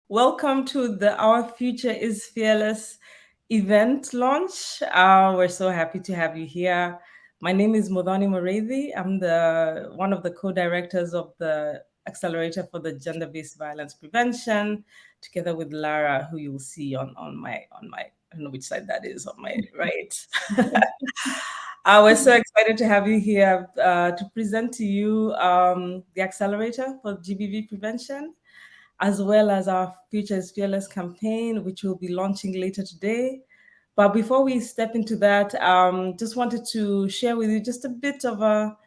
Welcome to the Our Future is Fearless event launch. We're so happy to have you here. My name is Muthoni Mureithi. I'm the one of the co-directors of the Accelerator for the Gender-Based Violence Prevention, together with Lara, who you'll see on my I don't know which side that is, on my right. We're so excited to have you here to present to you the Accelerator for GBV prevention, as well as our Future is Fearless campaign, which we'll be launching later today. But before we step into that, just wanted to share with you just a bit of a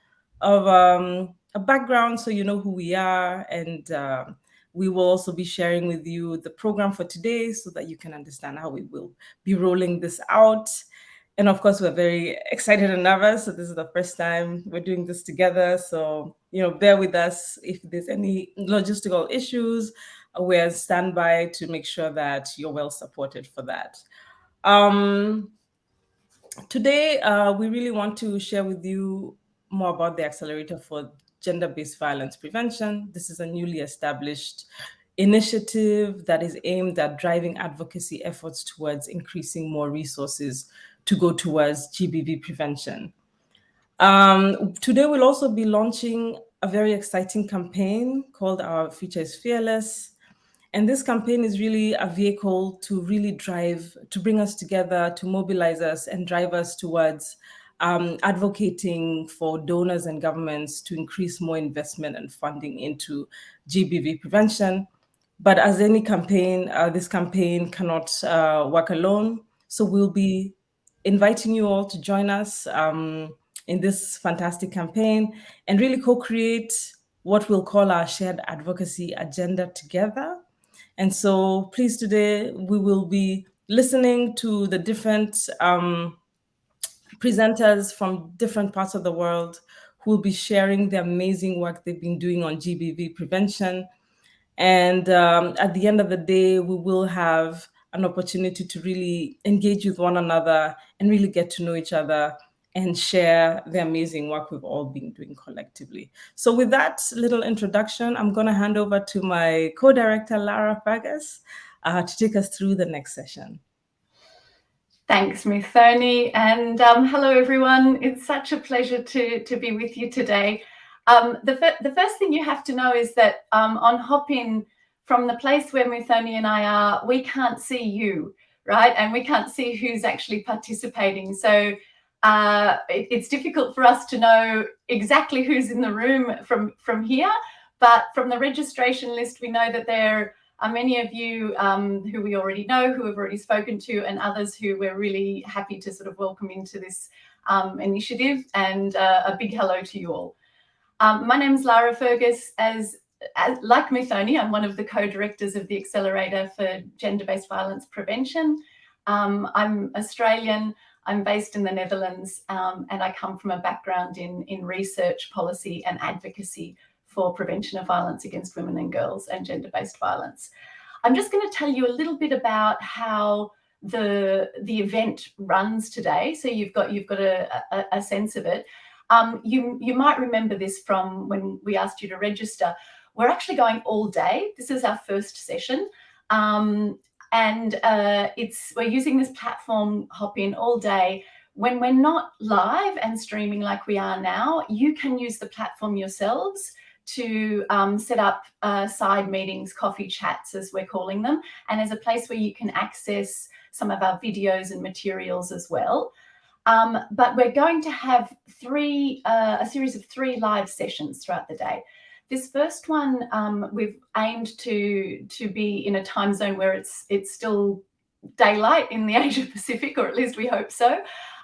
background so you know who we are, and we will also be sharing with you the program for today so that you can understand how we will be rolling this out. And of course, we're very excited and nervous. So this is the first time we're doing this together. So, bear with us if there's any logistical issues. We're on standby to make sure that you're well supported for that. Today, we really want to share with you more about the Accelerator for Gender-Based Violence Prevention. This is a newly established initiative that is aimed at driving advocacy efforts towards increasing more resources to go towards GBV prevention. Today, we'll also be launching a very exciting campaign called Our Future is Fearless. And this campaign is really a vehicle to really to bring us together, to mobilize us and drive us towards advocating for donors and governments to increase more investment and funding into GBV prevention. But as any campaign, this campaign cannot work alone. So we'll be inviting you all to join us in this fantastic campaign and really co-create what we'll call our shared advocacy agenda together. And so please, today we will be listening to the different presenters from different parts of the world who will be sharing the amazing work they've been doing on GBV prevention. And at the end of the day, we will have an opportunity to really engage with one another and really get to know each other and share the amazing work we've all been doing collectively. So with that little introduction, I'm going to hand over to my co-director, Lara Fergus, to take us through the next session. Thanks, Muthoni, and hello, everyone. It's such a pleasure to be with you today. The first thing you have to know is that on Hopin, from the place where Muthoni and I are, we can't see you, right? And we can't see who's actually participating. So it's difficult for us to know exactly who's in the room from here. But from the registration list, we know that there are many of you who we already know, who we've already spoken to, and others who we're really happy to sort of welcome into this initiative. And a big hello to you all. My name is Lara Fergus. Like Muthoni, I'm one of the co-directors of the Accelerator for Gender-Based Violence Prevention. I'm Australian. I'm based in the Netherlands, and I come from a background in research, policy, and advocacy for prevention of violence against women and girls and gender-based violence. I'm just going to tell you a little bit about how the event runs today, so you've got a sense of it. You might remember this from when we asked you to register. We're actually going all day. This is our first session. And we're using this platform Hopin all day. When we're not live and streaming like we are now, you can use the platform yourselves to set up side meetings, coffee chats, as we're calling them, and as a place where you can access some of our videos and materials as well. But we're going to have a series of 3 live sessions throughout the day. This first one, we've aimed to be in a time zone where it's still daylight in the Asia Pacific, or at least we hope so.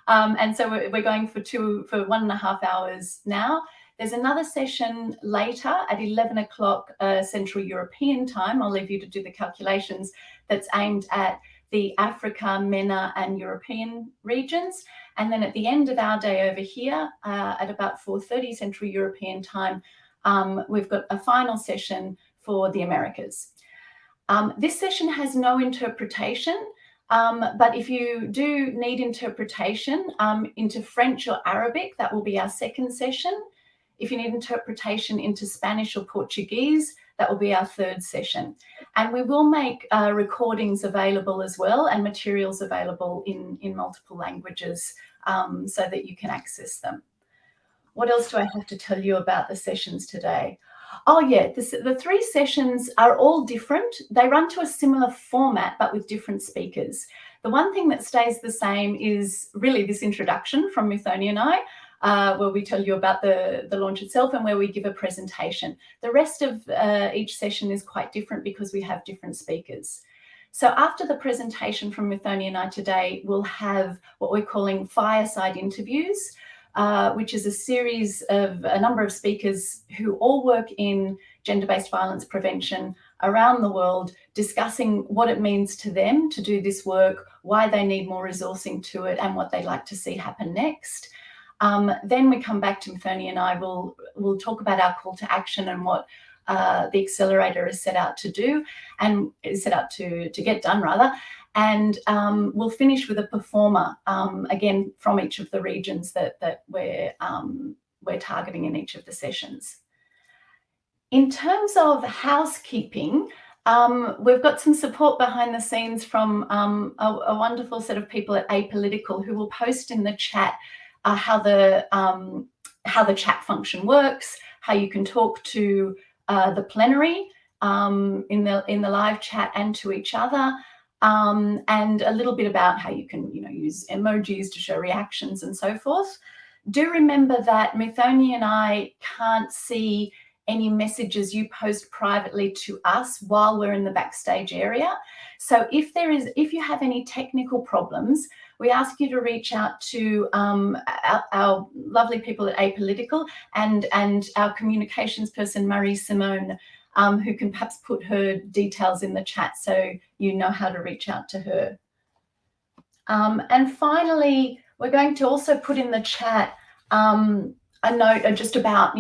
And so we're going for 1.5 hours now. There's another session later at 11 o'clock Central European time. I'll leave you to do the calculations. That's aimed at the Africa, MENA, and European regions. And then at the end of our day over here, at about 4:30 Central European time, we've got a final session for the Americas. This session has no interpretation, but if you do need interpretation into French or Arabic, that will be our second session. If you need interpretation into Spanish or Portuguese, That will be our third session. And we will make recordings available as well, and materials available in multiple languages, so that you can access them. What else do I have to tell you about the sessions today? Oh yeah, the 3 sessions are all different. They run to a similar format, but with different speakers. The one thing that stays the same is really this introduction from Muthoni and I, where we tell you about the launch itself and where we give a presentation. The rest of each session is quite different because we have different speakers. So after the presentation from Muthoni and I today, we'll have what we're calling fireside interviews, which is a series of a number of speakers who all work in gender-based violence prevention around the world, discussing what it means to them to do this work, why they need more resourcing to it, and what they'd like to see happen next. Then we come back to Muthoni and I will talk about our call to action and what the Accelerator is set out to do, and is set out to get done rather. And we'll finish with a performer, again, from each of the regions that we're targeting in each of the sessions. In terms of housekeeping, we've got some support behind the scenes from a wonderful set of people at Apolitical, who will post in the chat how the chat function works, how you can talk to the plenary in the live chat and to each other. And a little bit about how you can, use emojis to show reactions and so forth. Do remember that Muthoni and I can't see any messages you post privately to us while we're in the backstage area. So if you have any technical problems, we ask you to reach out to our lovely people at Apolitical and our communications person, Marie Simone, who can perhaps put her details in the chat so you know how to reach out to her. And finally, we're going to also put in the chat a note just about,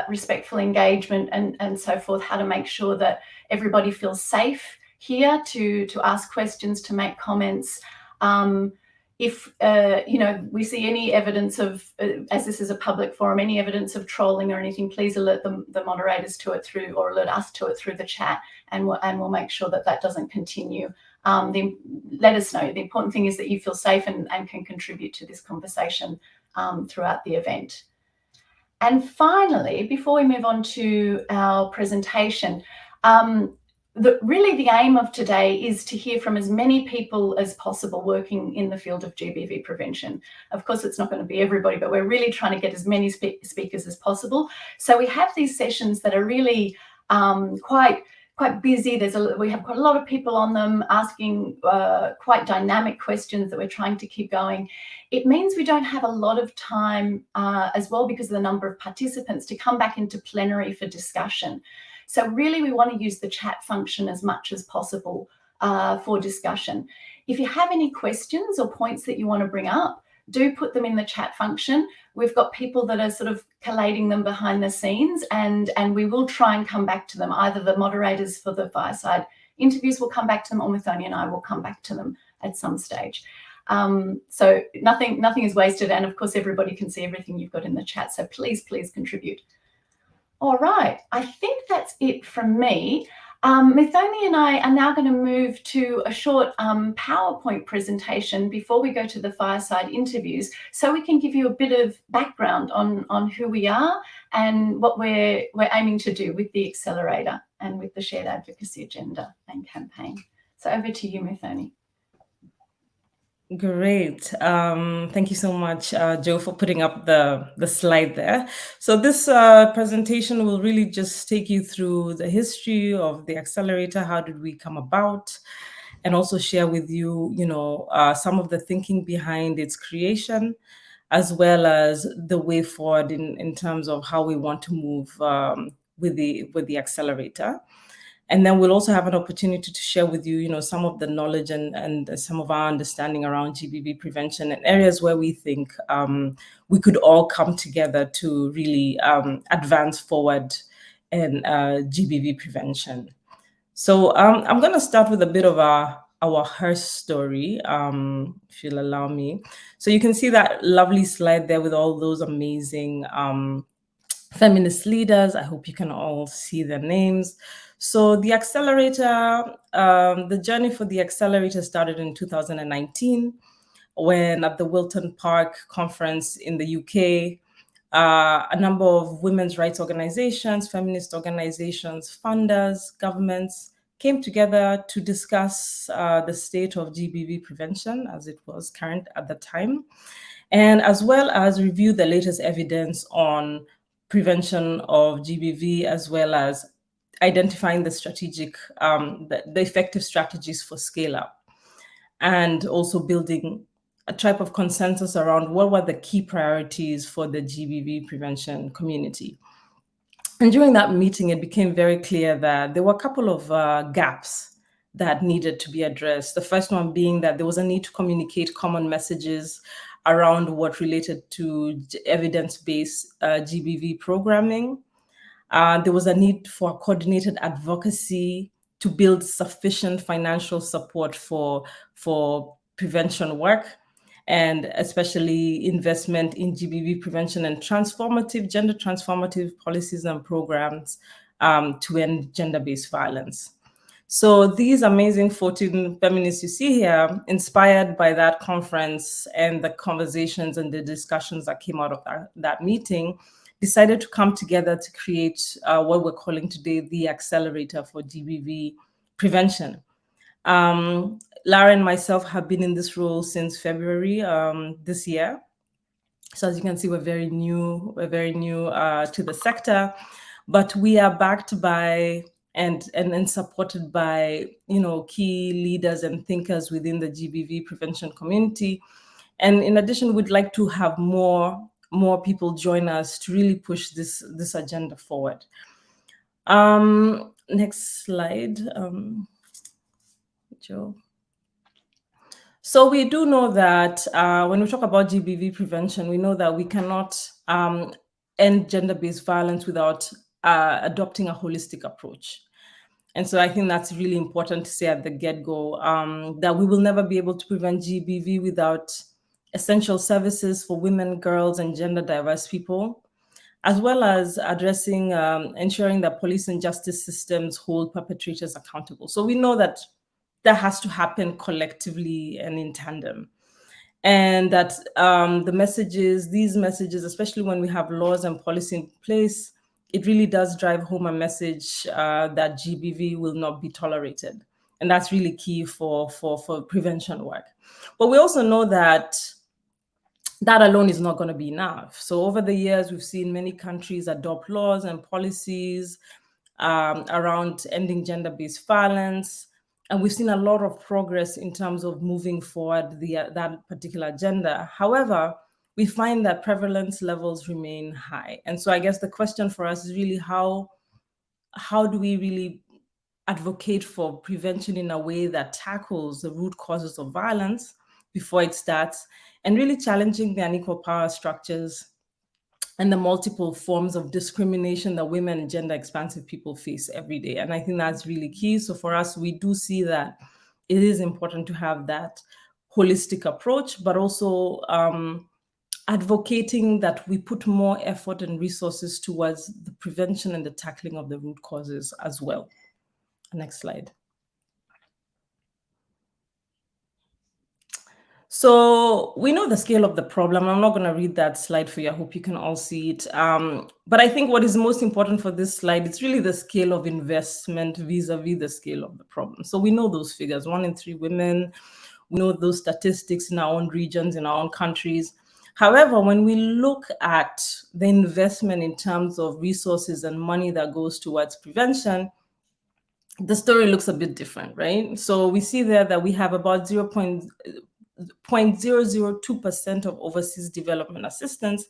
respectful engagement and so forth, how to make sure that everybody feels safe here to ask questions, to make comments. If we see any evidence of, as this is a public forum, any evidence of trolling or anything, please alert the moderators to it through, or alert us to it through the chat, and we'll make sure that doesn't continue. Let us know. The important thing is that you feel safe and can contribute to this conversation throughout the event. And finally, before we move on to our presentation, really the aim of today is to hear from as many people as possible working in the field of GBV prevention. Of course, it's not going to be everybody, but we're really trying to get as many speakers as possible. So we have these sessions that are really quite busy. We have quite a lot of people on them asking quite dynamic questions that we're trying to keep going. It means we don't have a lot of time as well, because of the number of participants, to come back into plenary for discussion. So really we want to use the chat function as much as possible for discussion. If you have any questions or points that you want to bring up, do put them in the chat function. We've got people that are sort of collating them behind the scenes, and we will try and come back to them. Either the moderators for the fireside interviews will come back to them, or Muthoni and I will come back to them at some stage. So nothing is wasted, and of course everybody can see everything you've got in the chat, so please contribute. All right, I think that's it from me. Muthoni and I are now going to move to a short PowerPoint presentation before we go to the fireside interviews, so we can give you a bit of background on who we are and what we're aiming to do with the Accelerator and with the Shared Advocacy Agenda and campaign. So over to you, Muthoni. Great. Thank you so much, Joe, for putting up the slide there. So this presentation will really just take you through the history of the Accelerator. How did we come about? And also share with you, some of the thinking behind its creation, as well as the way forward in terms of how we want to move with the Accelerator. And then we'll also have an opportunity to share with you, some of the knowledge and some of our understanding around GBV prevention and areas where we think we could all come together to really advance forward in GBV prevention. So I'm going to start with a bit of our her story, if you'll allow me. So you can see that lovely slide there with all those amazing feminist leaders. I hope you can all see their names. So the Accelerator, the journey for the Accelerator started in 2019 when at the Wilton Park conference in the UK, a number of women's rights organizations, feminist organizations, funders, governments came together to discuss the state of GBV prevention as it was current at the time, and as well as review the latest evidence on prevention of GBV, as well as identifying the strategic, the effective strategies for scale up, and also building a type of consensus around what were the key priorities for the GBV prevention community. And during that meeting, it became very clear that there were a couple of gaps that needed to be addressed. The first one being that there was a need to communicate common messages around what related to evidence-based GBV programming. There was a need for coordinated advocacy to build sufficient financial support for prevention work, and especially investment in GBV prevention and gender transformative policies and programs to end gender-based violence. So these amazing 14 feminists you see here, inspired by that conference and the conversations and the discussions that came out of that meeting, decided to come together to create what we're calling today the Accelerator for GBV prevention. Lara and myself have been in this role since February this year. So as you can see, we're very new to the sector, but we are backed by and supported by key leaders and thinkers within the GBV prevention community. And in addition, we'd like to have more people join us to really push this agenda forward. Next slide, Joe. So we do know that when we talk about GBV prevention, we know that we cannot end gender-based violence without adopting a holistic approach. And so I think that's really important to say at the get-go, that we will never be able to prevent GBV without essential services for women, girls, and gender diverse people, as well as addressing, ensuring that police and justice systems hold perpetrators accountable. So we know that that has to happen collectively and in tandem. And that these messages, especially when we have laws and policy in place, it really does drive home a message that GBV will not be tolerated. And that's really key for prevention work. But we also know that that alone is not going to be enough. So over the years, we've seen many countries adopt laws and policies around ending gender-based violence. And we've seen a lot of progress in terms of moving forward that particular agenda. However, we find that prevalence levels remain high. And so I guess the question for us is really how do we really advocate for prevention in a way that tackles the root causes of violence before it starts, and really challenging the unequal power structures and the multiple forms of discrimination that women and gender expansive people face every day. And I think that's really key. So for us, we do see that it is important to have that holistic approach, but also advocating that we put more effort and resources towards the prevention and the tackling of the root causes as well. Next slide. So we know the scale of the problem. I'm not going to read that slide for you. I hope you can all see it. But I think what is most important for this slide is really the scale of investment vis-a-vis the scale of the problem. So we know those figures, 1 in 3 women. We know those statistics in our own regions, in our own countries. However, when we look at the investment in terms of resources and money that goes towards prevention, the story looks a bit different, right? So we see there that we have about 0.002% of overseas development assistance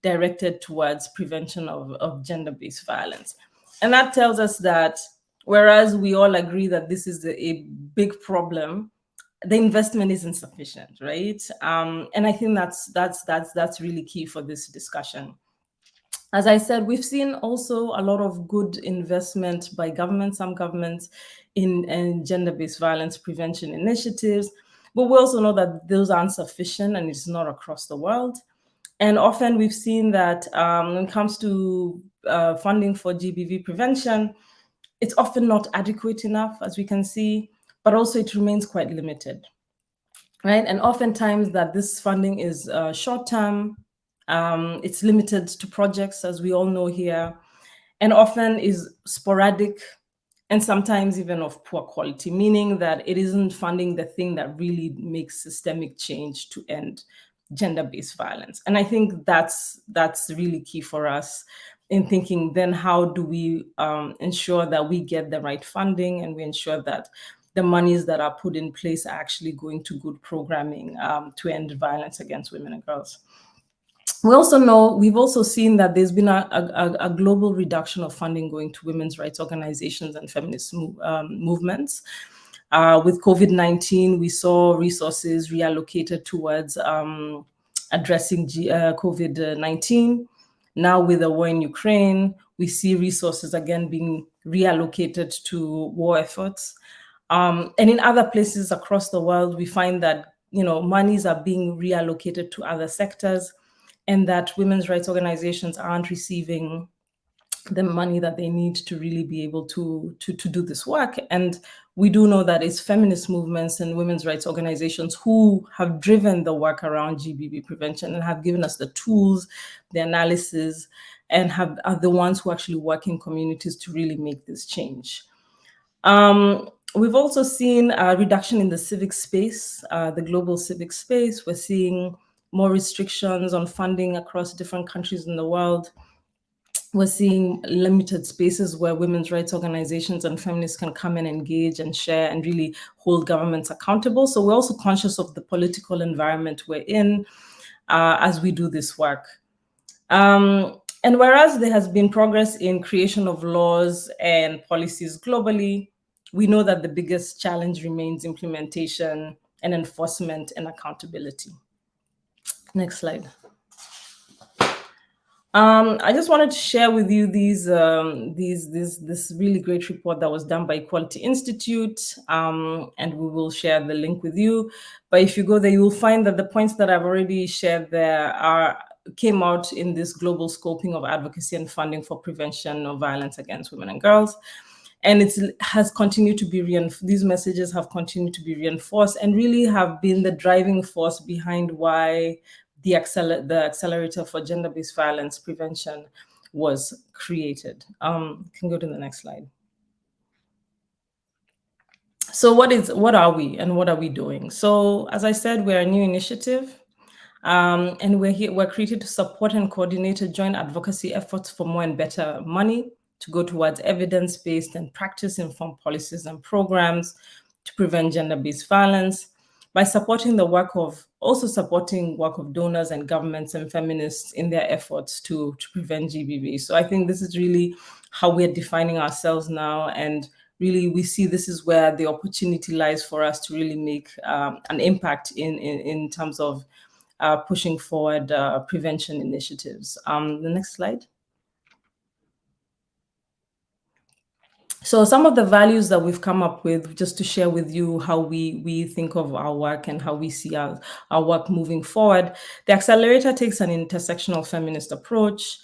directed towards prevention of gender-based violence. And that tells us that whereas we all agree that this is a big problem, the investment isn't sufficient, right? And I think that's really key for this discussion. As I said, we've seen also a lot of good investment by some governments in gender-based violence prevention initiatives, but we also know that those aren't sufficient and it's not across the world. And often we've seen that when it comes to funding for GBV prevention, it's often not adequate enough, as we can see, but also it remains quite limited, right? And oftentimes that this funding is short-term, it's limited to projects, as we all know here, and often is sporadic and sometimes even of poor quality, meaning that it isn't funding the thing that really makes systemic change to end gender-based violence. And I think that's really key for us in thinking then how do we ensure that we get the right funding and we ensure that the monies that are put in place are actually going to good programming to end violence against women and girls. We also know, we've also seen that there's been a global reduction of funding going to women's rights organizations and feminist movements. With COVID-19, we saw resources reallocated towards addressing COVID-19. Now with the war in Ukraine, we see resources again being reallocated to war efforts. And in other places across the world, we find that monies are being reallocated to other sectors, and that women's rights organizations aren't receiving the money that they need to really be able to do this work. And we do know that it's feminist movements and women's rights organizations who have driven the work around GBV prevention and have given us the tools, the analysis, and are the ones who actually work in communities to really make this change. We've also seen a reduction in the civic space, the global civic space. We're seeing more restrictions on funding across different countries in the world. We're seeing limited spaces where women's rights organizations and feminists can come and engage and share and really hold governments accountable. So we're also conscious of the political environment we're in as we do this work. And whereas there has been progress in creation of laws and policies globally, we know that the biggest challenge remains implementation and enforcement and accountability. Next slide. I just wanted to share with you this really great report that was done by Equality Institute, and we will share the link with you. But if you go there, you will find that the points that I've already shared there came out in this global scoping of advocacy and funding for prevention of violence against women and girls. And it has continued to be these messages have continued to be reinforced and really have been the driving force behind why the Accelerator for Gender-Based Violence Prevention was created. Can go to the next slide. So what are we and what are we doing? So as I said, we're a new initiative. And we're created to support and coordinate joint advocacy efforts for more and better money to go towards evidence-based and practice-informed policies and programs to prevent gender-based violence by supporting work of donors and governments and feminists in their efforts to prevent GBV. So I think this is really how we're defining ourselves now, and really we see this is where the opportunity lies for us to really make an impact in terms of pushing forward prevention initiatives. The next slide. So some of the values that we've come up with, just to share with you how we think of our work and how we see our work moving forward. The Accelerator takes an intersectional feminist approach.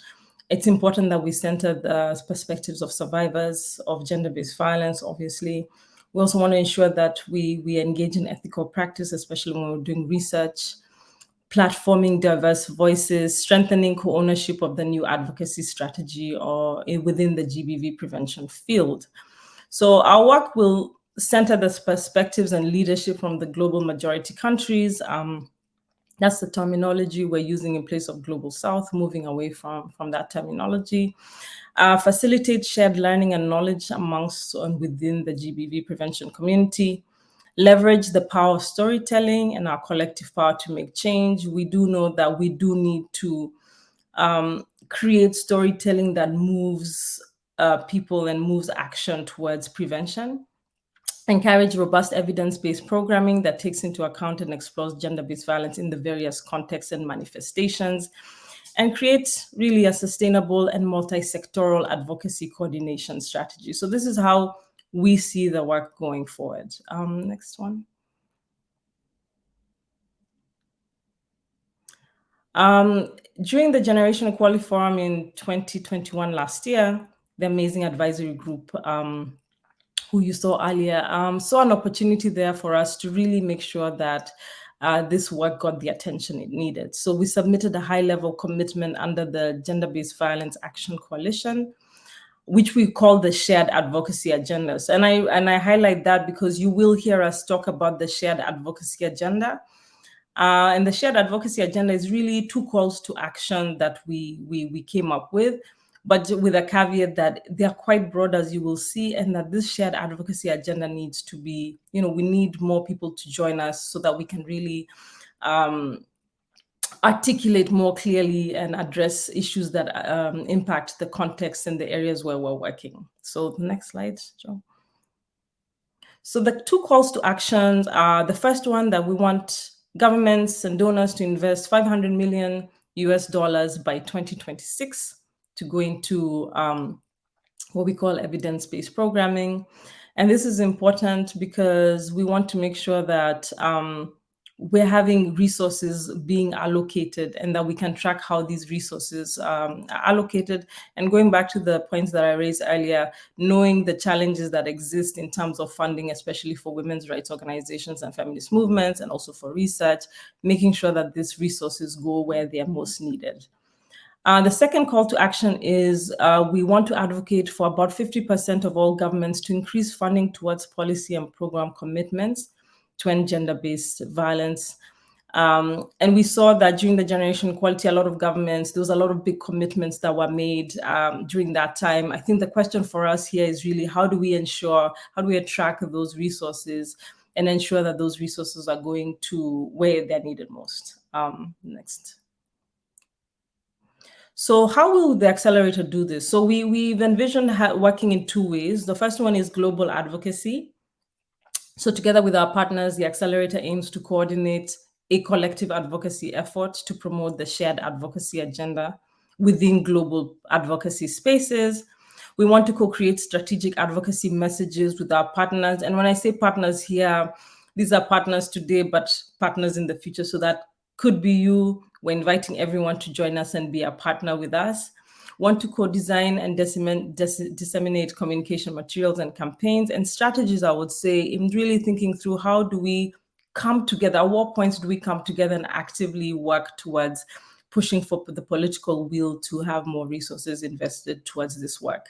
It's important that we center the perspectives of survivors of gender-based violence, obviously. We also want to ensure that we engage in ethical practice, especially when we're doing research, platforming diverse voices, strengthening co-ownership of the new advocacy strategy or within the GBV prevention field. So our work will center the perspectives and leadership from the global majority countries. That's the terminology we're using in place of Global South, moving away from that terminology. Facilitate shared learning and knowledge amongst and within the GBV prevention community. Leverage the power of storytelling and our collective power to make change. We do know that we do need to create storytelling that moves people and moves action towards prevention. Encourage robust evidence-based programming that takes into account and explores gender-based violence in the various contexts and manifestations, and create really a sustainable and multi-sectoral advocacy coordination strategy. So this is how we see the work going forward. Next one. During the Generation Equality Forum in 2021 last year, the amazing advisory group who you saw earlier saw an opportunity there for us to really make sure that this work got the attention it needed. So we submitted a high-level commitment under the Gender-Based Violence Action Coalition, which we call the shared advocacy agendas. And I highlight that because you will hear us talk about the shared advocacy agenda. And the shared advocacy agenda is really 2 calls to action that we came up with, but with a caveat that they are quite broad, as you will see, and that this shared advocacy agenda needs to be, we need more people to join us so that we can really articulate more clearly and address issues that impact the context and the areas where we're working. So the next slide, Joe. So the 2 calls to actions are the first one, that we want governments and donors to invest $500 million by 2026 to go into what we call evidence-based programming. And this is important because we want to make sure that we're having resources being allocated and that we can track how these resources are allocated. And going back to the points that I raised earlier, knowing the challenges that exist in terms of funding, especially for women's rights organizations and feminist movements, and also for research, making sure that these resources go where they are most needed. The second call to action is we want to advocate for about 50% of all governments to increase funding towards policy and program commitments to end gender-based violence. And we saw that during the Generation Equality, a lot of governments, there was a lot of big commitments that were made during that time. I think the question for us here is really, how do we attract those resources and ensure that those resources are going to where they're needed most? Next. So how will the Accelerator do this? So we've envisioned working in 2 ways. The first one is global advocacy. So together with our partners, the Accelerator aims to coordinate a collective advocacy effort to promote the shared advocacy agenda within global advocacy spaces. We want to co-create strategic advocacy messages with our partners. And when I say partners here, these are partners today, but partners in the future. So that could be you. We're inviting everyone to join us and be a partner with us. Want to co-design and disseminate communication materials and campaigns and strategies, I would say, in really thinking through how do we come together, at what points do we come together and actively work towards pushing for the political will to have more resources invested towards this work.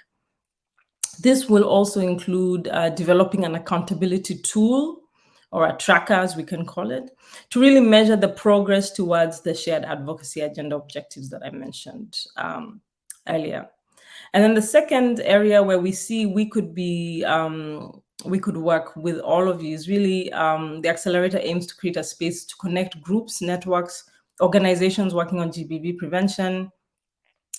This will also include developing an accountability tool, or a tracker, as we can call it, to really measure the progress towards the shared advocacy agenda objectives that I mentioned earlier. And then the second area where we see we could work with all of you is really the Accelerator aims to create a space to connect groups, networks, organizations working on GBV prevention.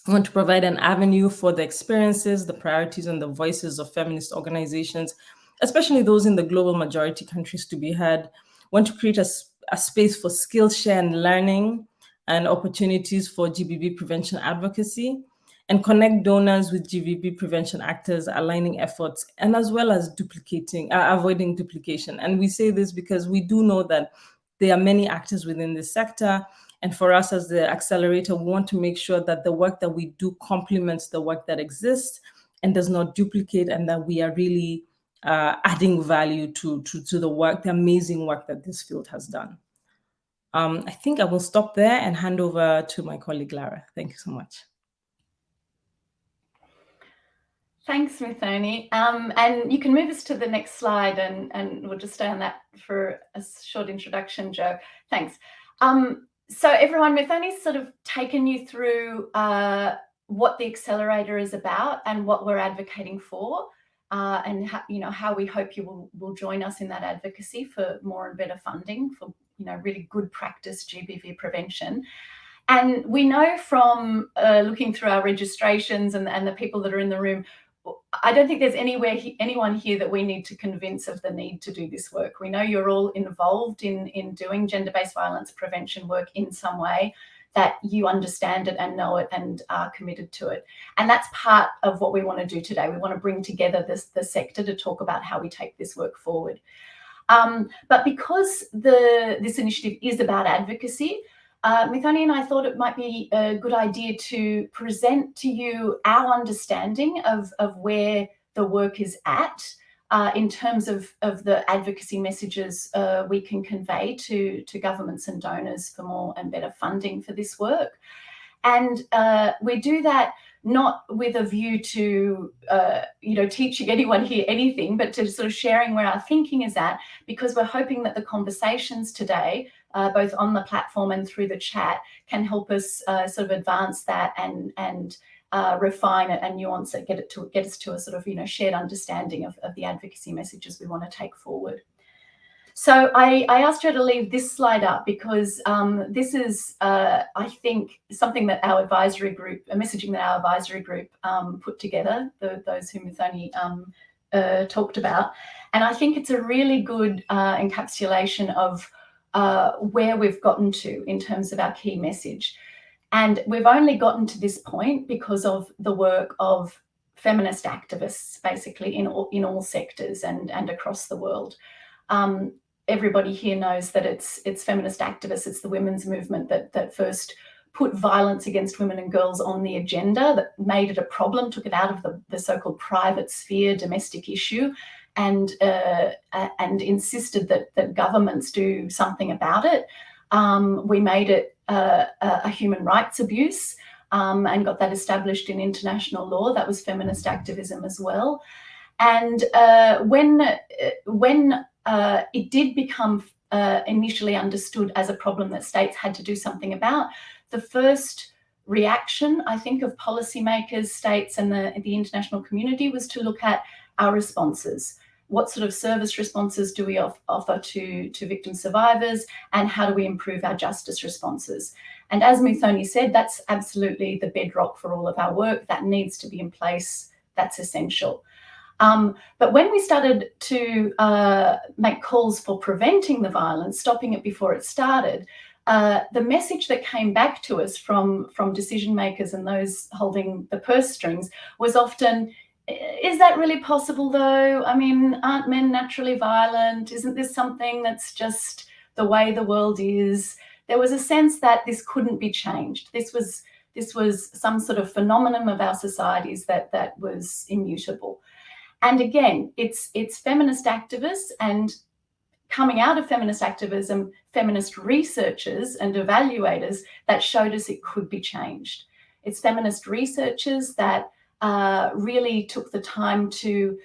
We want to provide an avenue for the experiences, the priorities, and the voices of feminist organizations, especially those in the global majority countries, to be heard. We want to create a space for skill share and learning and opportunities for GBV prevention advocacy, and connect donors with GBV prevention actors, aligning efforts, and as well as avoiding duplication. And we say this because we do know that there are many actors within this sector. And for us as the Accelerator, we want to make sure that the work that we do complements the work that exists and does not duplicate, and that we are really adding value to the work, the amazing work that this field has done. I think I will stop there and hand over to my colleague, Lara. Thank you so much. Thanks, Muthoni. And you can move us to the next slide, and we'll just stay on that for a short introduction, Joe. Thanks. So everyone, Muthoni's sort of taken you through what the Accelerator is about and what we're advocating for, and how we hope you will join us in that advocacy for more and better funding for really good practice GBV prevention. And we know from looking through our registrations and the people that are in the room, I don't think there's anyone here that we need to convince of the need to do this work. We know you're all involved in doing gender-based violence prevention work in some way, that you understand it and know it and are committed to it. And that's part of what we want to do today. We want to bring together the sector to talk about how we take this work forward. But because this initiative is about advocacy, Muthoni and I thought it might be a good idea to present to you our understanding of where the work is at in terms of the advocacy messages we can convey to governments and donors for more and better funding for this work. And we do that not with a view to, teaching anyone here anything, but to sort of sharing where our thinking is at, because we're hoping that the conversations today, both on the platform and through the chat, can help us sort of advance that and refine it and nuance it, get us to a sort of, shared understanding of the advocacy messages we want to take forward. So I asked her to leave this slide up because this is, I think, something that our advisory group, messaging that our advisory group put together, those who Muthoni talked about. And I think it's a really good encapsulation of where we've gotten to in terms of our key message. And we've only gotten to this point because of the work of feminist activists, basically, in all sectors and across the world. Everybody here knows that it's feminist activists, it's the women's movement that first put violence against women and girls on the agenda, that made it a problem, took it out of the so-called private sphere, domestic issue, and insisted that governments do something about it. We made it a human rights abuse and got that established in international law. That was feminist activism as well. And when it did become initially understood as a problem that states had to do something about, the first reaction, I think, of policymakers, states, and the international community was to look at our responses. What sort of service responses do we offer to victim survivors, and how do we improve our justice responses? And as Muthoni said, that's absolutely the bedrock for all of our work. That needs to be in place. That's essential. But when we started to make calls for preventing the violence, stopping it before it started, the message that came back to us from decision makers and those holding the purse strings was often, is that really possible though? I mean, aren't men naturally violent? Isn't this something that's just the way the world is? There was a sense that this couldn't be changed. This was some sort of phenomenon of our societies that was immutable. And again, it's feminist activists and coming out of feminist activism, feminist researchers and evaluators that showed us it could be changed. It's feminist researchers that really took the time to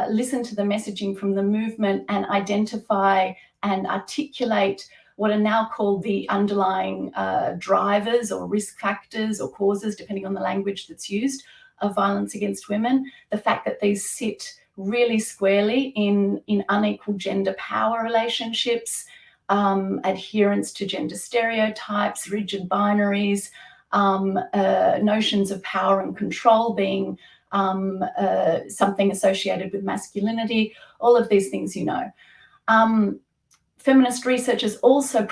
listen to the messaging from the movement and identify and articulate what are now called the underlying drivers or risk factors or causes, depending on the language that's used, of violence against women. The fact that these sit really squarely in unequal gender power relationships, adherence to gender stereotypes, rigid binaries, notions of power and control being something associated with masculinity, all of these things, you know. Feminist researchers also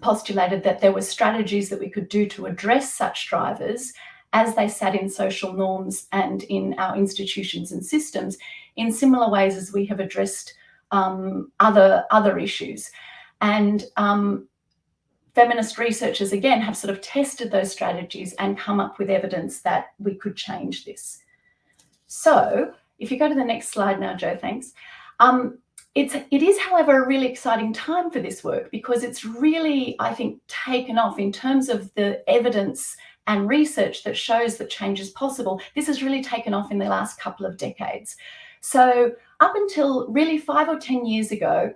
postulated that there were strategies that we could do to address such drivers as they sat in social norms and in our institutions and systems in similar ways as we have addressed other issues. And feminist researchers, again, have sort of tested those strategies and come up with evidence that we could change this. So if you go to the next slide now, Jo, thanks. It is, however, a really exciting time for this work because it's really, I think, taken off in terms of the evidence and research that shows that change is possible. This has really taken off in the last couple of decades. So up until really 5 or 10 years ago,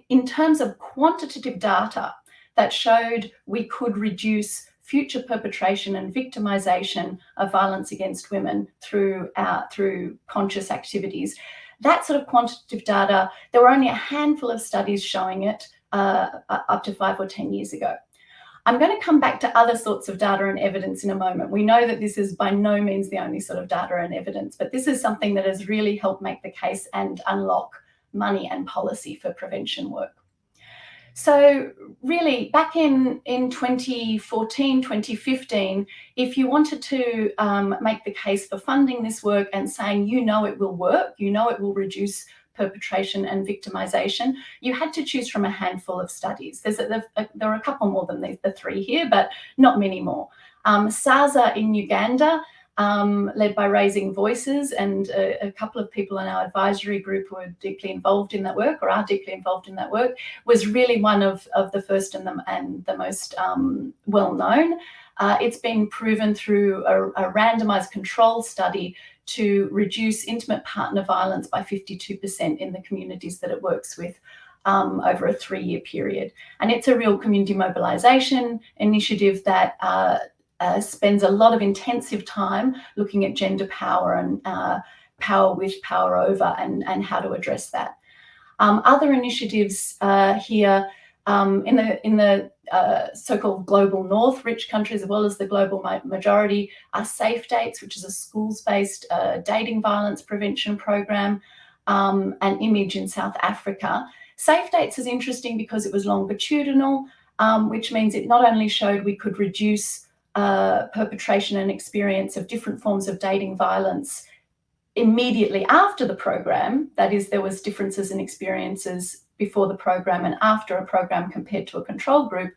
in terms of quantitative data that showed we could reduce future perpetration and victimization of violence against women through conscious activities, that sort of quantitative data, there were only a handful of studies showing it up to 5 or 10 years ago. I'm going to come back to other sorts of data and evidence in a moment. We know that this is by no means the only sort of data and evidence, but this is something that has really helped make the case and unlock money and policy for prevention work. So really, back in 2014, 2015, if you wanted to make the case for funding this work and saying, you know, it will work, you know, it will reduce perpetration and victimization, you had to choose from a handful of studies. There are a couple more than the three here, but not many more. SASA in Uganda, led by Raising Voices, and a couple of people in our advisory group who are deeply involved in that work, or are deeply involved in that work, was really one of the first and the most well-known. It's been proven through a randomized control study to reduce intimate partner violence by 52% in the communities that it works with over a 3-year period. And it's a real community mobilization initiative that spends a lot of intensive time looking at gender power and power with, power over, and how to address that. Other initiatives here in the so-called global north, rich countries as well as the global majority, are Safe Dates, which is a schools-based dating violence prevention program, and Image in South Africa. Safe Dates is interesting because it was longitudinal, which means it not only showed we could reduce perpetration and experience of different forms of dating violence immediately after the program, that is, there was differences in experiences before the program and after a program compared to a control group,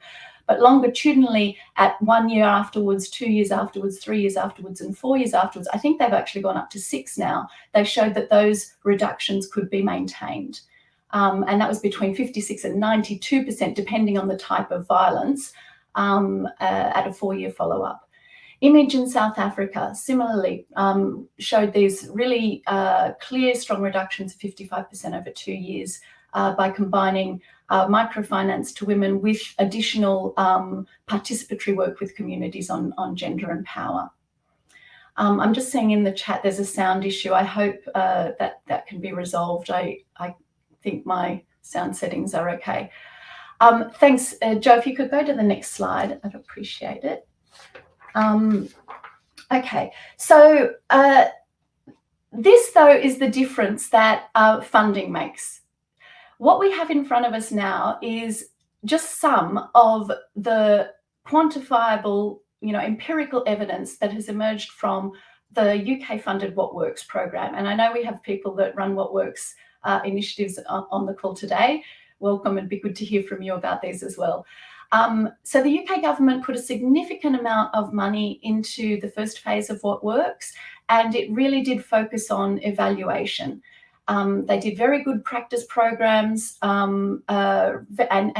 but longitudinally at 1 year afterwards, 2 years afterwards, 3 years afterwards, and 4 years afterwards, I think they've actually gone up to 6 now, they showed that those reductions could be maintained. And that was between 56 and 92%, depending on the type of violence, at a 4-year follow-up. Image in South Africa similarly showed these really clear, strong reductions of 55% over 2 years by combining microfinance to women with additional participatory work with communities on gender and power. I'm just seeing in the chat there's a sound issue. I hope that can be resolved. I think my sound settings are okay. Thanks, Joe. If you could go to the next slide, I'd appreciate it. Okay, so this, though, is the difference that funding makes. What we have in front of us now is just some of the quantifiable, empirical evidence that has emerged from the UK-funded What Works program. And I know we have people that run What Works initiatives on the call today. Welcome, and be good to hear from you about these as well. So the UK government put a significant amount of money into the first phase of What Works, and it really did focus on evaluation. They did very good practice programs and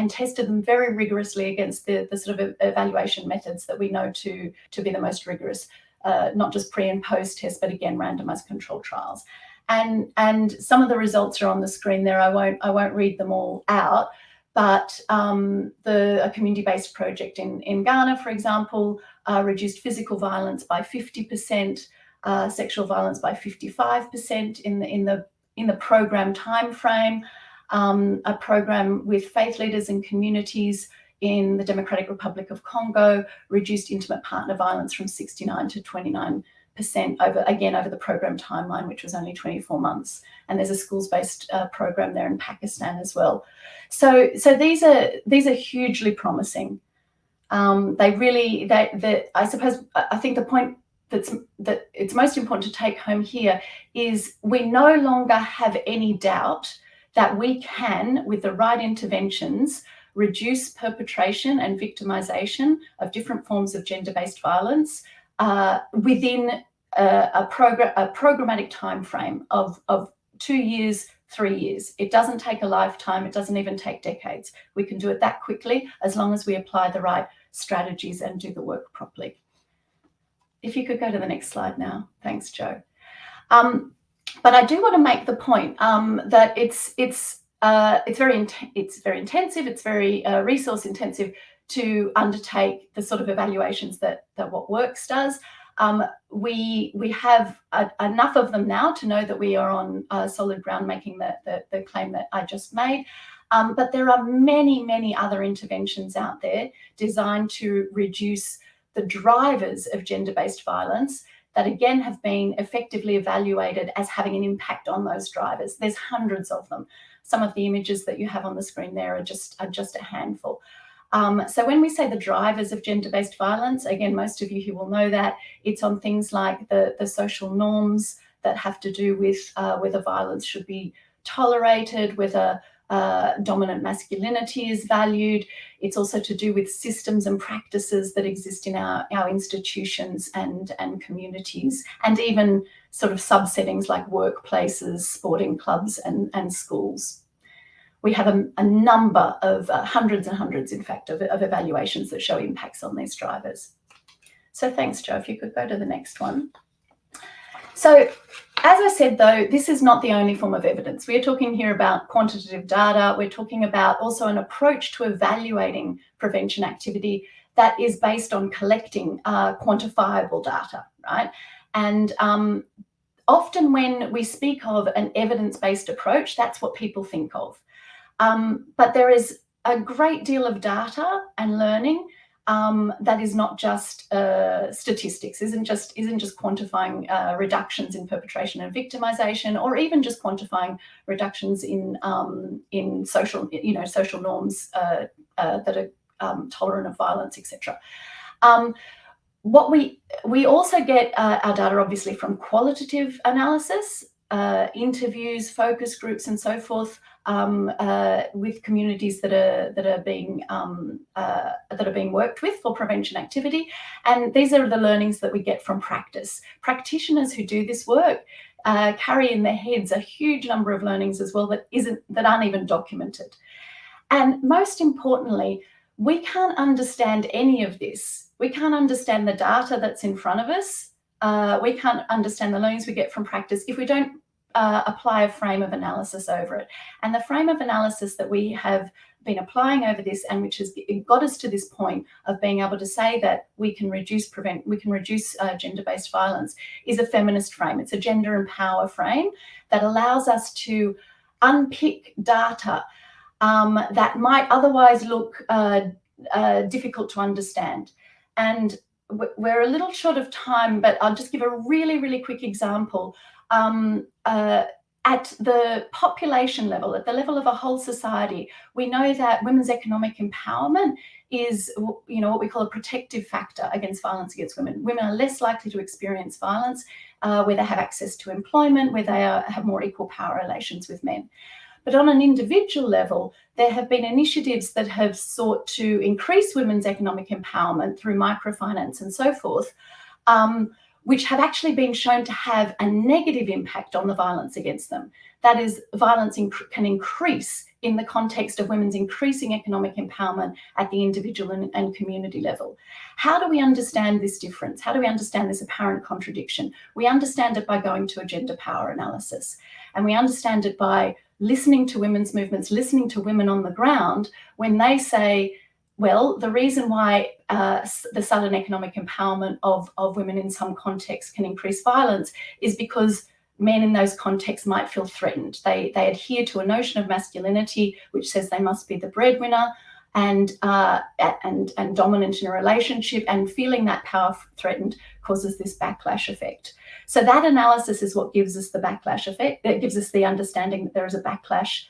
tested them very rigorously against the sort of evaluation methods that we know to be the most rigorous, not just pre and post tests, but again, randomized controlled trials. And some of the results are on the screen there. I won't read them all out. But a community-based project in Ghana, for example, reduced physical violence by 50%, sexual violence by 55% in the program timeframe. A program with faith leaders and communities in the Democratic Republic of Congo reduced intimate partner violence from 69 to 29% over the program timeline, which was only 24 months. And there's a schools-based program there in Pakistan as well. So these are hugely promising. I think the point that it's most important to take home here is we no longer have any doubt that we can, with the right interventions, reduce perpetration and victimization of different forms of gender-based violence within a programmatic time frame of 2 years, 3 years. It doesn't take a lifetime. It doesn't even take decades. We can do it that quickly as long as we apply the right strategies and do the work properly. If you could go to the next slide now. Thanks, Joe. But I do want to make the point that it's very intensive. It's very resource intensive to undertake the sort of evaluations that What Works does. We have enough of them now to know that we are on solid ground making the claim that I just made. But there are many, many other interventions out there designed to reduce the drivers of gender-based violence that, again, have been effectively evaluated as having an impact on those drivers. There's hundreds of them. Some of the images that you have on the screen there are just a handful. So when we say the drivers of gender-based violence, again, most of you who will know that, it's on things like the social norms that have to do with whether violence should be tolerated, whether dominant masculinity is valued. It's also to do with systems and practices that exist in our institutions and communities, and even sort of subsettings like workplaces, sporting clubs, and schools. We have a number of hundreds and hundreds, in fact, of evaluations that show impacts on these drivers. So thanks, Joe. If you could go to the next one. So, as I said, though, this is not the only form of evidence. We're talking here about quantitative data. We're talking about also an approach to evaluating prevention activity that is based on collecting quantifiable data, right? And often when we speak of an evidence-based approach, that's what people think of. But there is a great deal of data and learning that is not just statistics, isn't just quantifying reductions in perpetration and victimization, or even just quantifying reductions in social norms that are tolerant of violence, etc. What we also get our data obviously from qualitative analysis, interviews, focus groups, and so forth, with communities that are being worked with for prevention activity, and these are the learnings that we get from practice. Practitioners who do this work carry in their heads a huge number of learnings as well that aren't even documented. And most importantly, we can't understand any of this. We can't understand the data that's in front of us. We can't understand the learnings we get from practice if we don't apply a frame of analysis over it. And the frame of analysis that we have been applying over this, and which has got us to this point of being able to say that we can reduce gender-based violence, is a feminist frame. It's a gender and power frame that allows us to unpick data that might otherwise look difficult to understand. And we're a little short of time, but I'll just give a really, really quick example. At the population level, at the level of a whole society, we know that women's economic empowerment is, what we call a protective factor against violence against women. Women are less likely to experience violence where they have access to employment, where they have more equal power relations with men. But on an individual level, there have been initiatives that have sought to increase women's economic empowerment through microfinance and so forth, which have actually been shown to have a negative impact on the violence against them. That is, violence can increase in the context of women's increasing economic empowerment at the individual and community level. How do we understand this difference? How do we understand this apparent contradiction? We understand it by going to a gender power analysis, and we understand it by listening to women's movements, listening to women on the ground when they say, well, the reason why the sudden economic empowerment of women in some contexts can increase violence is because men in those contexts might feel threatened. They adhere to a notion of masculinity which says they must be the breadwinner and dominant in a relationship, and feeling that power threatened causes this backlash effect. So that analysis is what gives us the backlash effect. It gives us the understanding that there is a backlash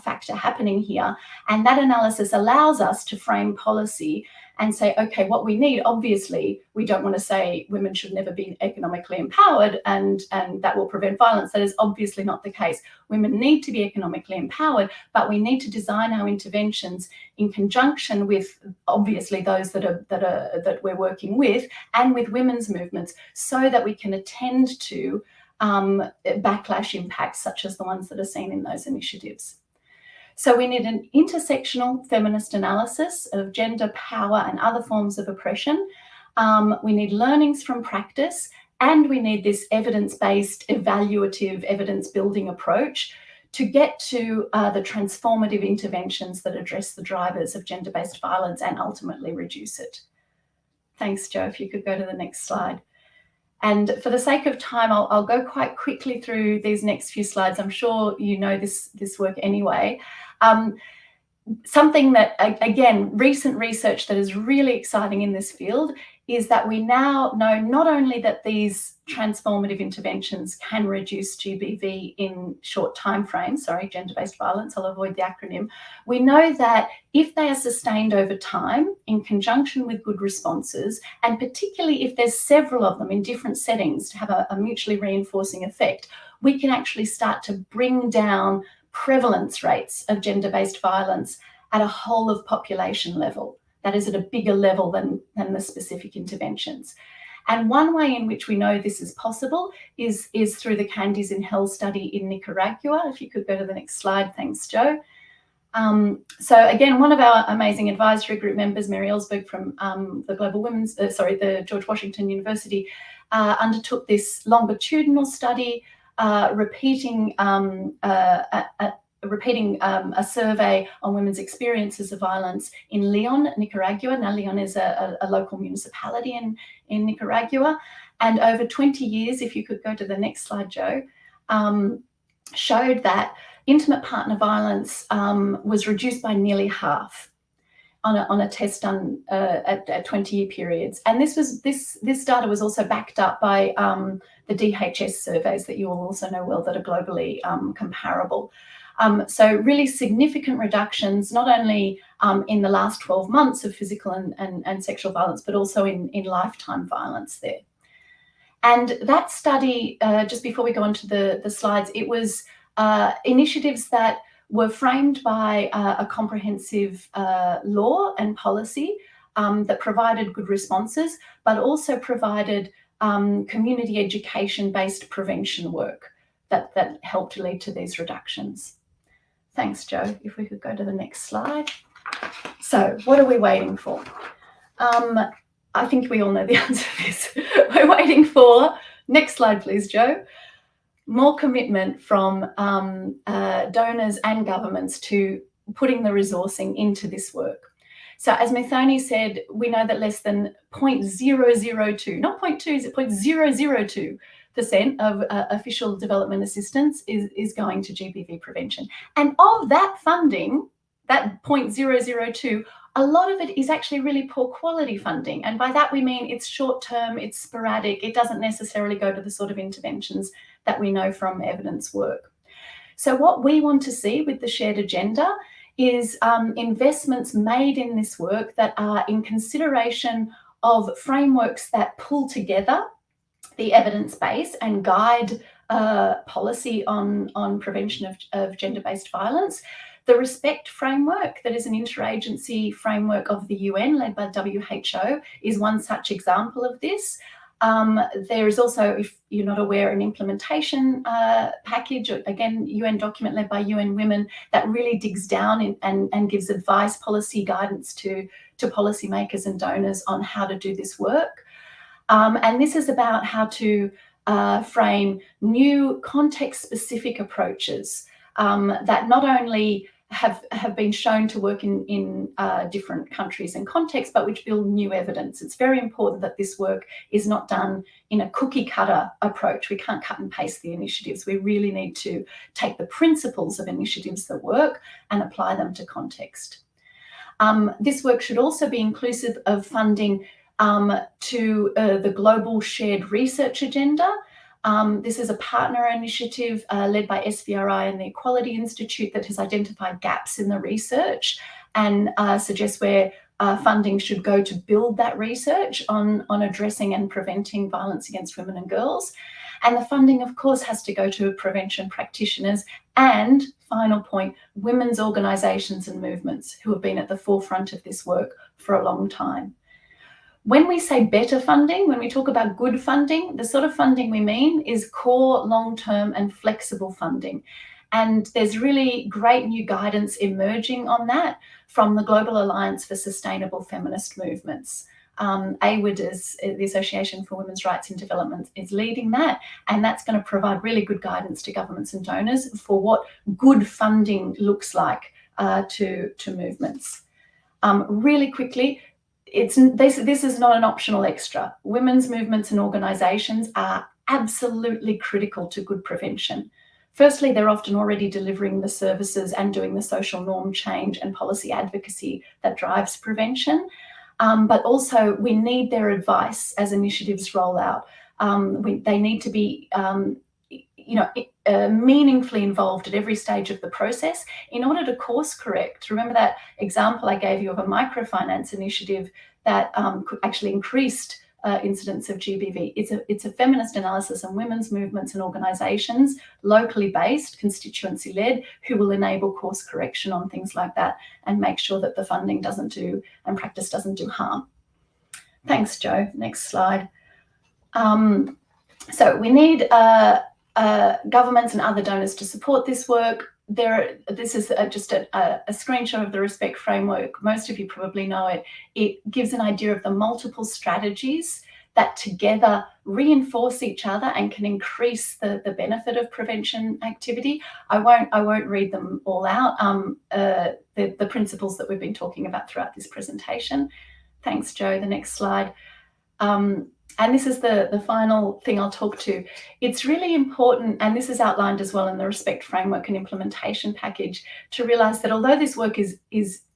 factor happening here. And that analysis allows us to frame policy and say, okay, what we need, obviously, we don't want to say women should never be economically empowered and that will prevent violence. That is obviously not the case. Women need to be economically empowered, but we need to design our interventions in conjunction with, obviously, those that we're working with and with women's movements, so that we can attend to backlash impacts such as the ones that are seen in those initiatives. So we need an intersectional feminist analysis of gender, power, and other forms of oppression. We need learnings from practice, and we need this evidence-based, evaluative, evidence-building approach to get to the transformative interventions that address the drivers of gender-based violence and ultimately reduce it. Thanks, Joe. If you could go to the next slide. And for the sake of time, I'll go quite quickly through these next few slides. I'm sure you know this work anyway. Something that, again, recent research that is really exciting in this field is that we now know not only that these transformative interventions can reduce GBV in short timeframes, gender-based violence, I'll avoid the acronym. We know that if they are sustained over time in conjunction with good responses, and particularly if there's several of them in different settings to have a mutually reinforcing effect, we can actually start to bring down prevalence rates of gender-based violence at a whole of population level. That is at a bigger level than the specific interventions. And one way in which we know this is possible is through the Candies in Hell study in Nicaragua. If you could go to the next slide, thanks, Joe. So again, one of our amazing advisory group members, Mary Ellsberg from the George Washington University, undertook this longitudinal study, repeating a survey on women's experiences of violence in Leon, Nicaragua. Now, Leon is a local municipality in Nicaragua. And over 20 years, if you could go to the next slide, Joe, showed that intimate partner violence was reduced by nearly half on a test done at 20-year periods. And this data was also backed up by the DHS surveys that you all also know well that are globally comparable. So really significant reductions, not only in the last 12 months of physical and sexual violence, but also in lifetime violence there. And that study, just before we go on to the slides, it was initiatives that were framed by a comprehensive law and policy that provided good responses, but also provided community education-based prevention work that helped lead to these reductions. Thanks, Joe. If we could go to the next slide. So what are we waiting for? I think we all know the answer to this. We're waiting for, next slide, please, Joe, more commitment from donors and governments to putting the resourcing into this work. So as Muthoni said, we know that less than 0.002, not 0.2, is it 0.002% of official development assistance is going to GBV prevention. And of that funding, that 0.002, a lot of it is actually really poor quality funding. And by that we mean it's short-term, it's sporadic, it doesn't necessarily go to the sort of interventions that we know from evidence work. So what we want to see with the shared agenda is investments made in this work that are in consideration of frameworks that pull together the evidence base and guide policy on prevention of gender-based violence. The RESPECT framework, that is an interagency framework of the UN led by WHO, is one such example of this. There is also, if you're not aware, an implementation package, again, UN document led by UN Women, that really digs down and gives advice, policy guidance to policymakers and donors on how to do this work. And this is about how to frame new context-specific approaches that not only have been shown to work in different countries and contexts, but which build new evidence. It's very important that this work is not done in a cookie cutter approach. We can't cut and paste the initiatives. We really need to take the principles of initiatives that work and apply them to context. This work should also be inclusive of funding to the global shared research agenda. This is a partner initiative led by SVRI and the Equality Institute that has identified gaps in the research and suggests where funding should go to build that research on addressing and preventing violence against women and girls. And the funding, of course, has to go to prevention practitioners and, final point, women's organisations and movements who have been at the forefront of this work for a long time. When we say better funding, when we talk about good funding, the sort of funding we mean is core, long-term and flexible funding. And there's really great new guidance emerging on that from the Global Alliance for Sustainable Feminist Movements. AWID, is the Association for Women's Rights in Development, is leading that, and that's going to provide really good guidance to governments and donors for what good funding looks like to movements. Really quickly, this is not an optional extra. Women's movements and organisations are absolutely critical to good prevention. Firstly, they're often already delivering the services and doing the social norm change and policy advocacy that drives prevention. but also we need their advice as initiatives roll out. They need to be meaningfully involved at every stage of the process in order to course correct. Remember that example I gave you of a microfinance initiative that actually increased incidence of GBV. It's a feminist analysis on women's movements and organisations, locally based, constituency led, who will enable course correction on things like that and make sure that the funding doesn't do and practice doesn't do harm. Thanks, Jo. Next slide. So we need governments and other donors to support this work. This is just a screenshot of the Respect Framework. Most of you probably know it. It gives an idea of the multiple strategies that together reinforce each other and can increase the benefit of prevention activity. I won't read them all out. The principles that we've been talking about throughout this presentation. Thanks, Jo. The next slide. And this is the final thing I'll talk to. It's really important, and this is outlined as well in the Respect Framework and Implementation Package, to realise that although this work is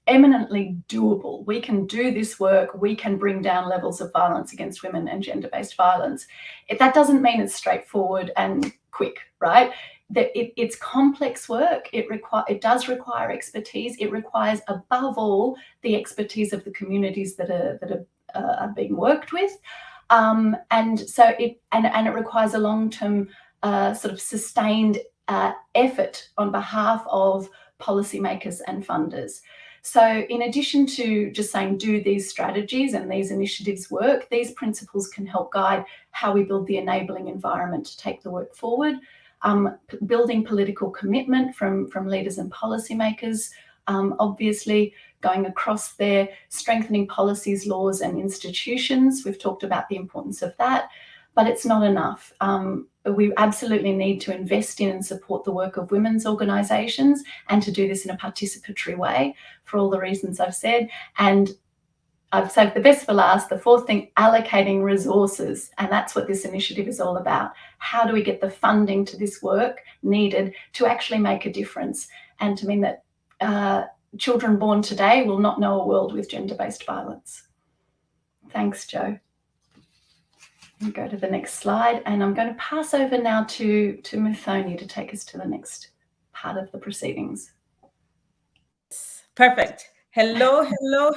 eminently doable, we can do this work, we can bring down levels of violence against women and gender-based violence. That doesn't mean it's straightforward and quick, right? It's complex work. It does require expertise. It requires, above all, the expertise of the communities that are being worked with. And so it requires a long-term sort of sustained effort on behalf of policymakers and funders. So in addition to just saying do these strategies and these initiatives work, these principles can help guide how we build the enabling environment to take the work forward, building political commitment from leaders and policymakers, obviously going across there, strengthening policies, laws and institutions. We've talked about the importance of that, but it's not enough. We absolutely need to invest in and support the work of women's organisations, and to do this in a participatory way for all the reasons I've said. And I've saved the best for last, the fourth thing, allocating resources. And that's what this initiative is all about. How do we get the funding to this work needed to actually make a difference, and to mean that children born today will not know a world with gender-based violence. Thanks, Jo. We'll go to the next slide, and I'm going to pass over now to Muthoni to take us to the next part of the proceedings. Perfect. Hello,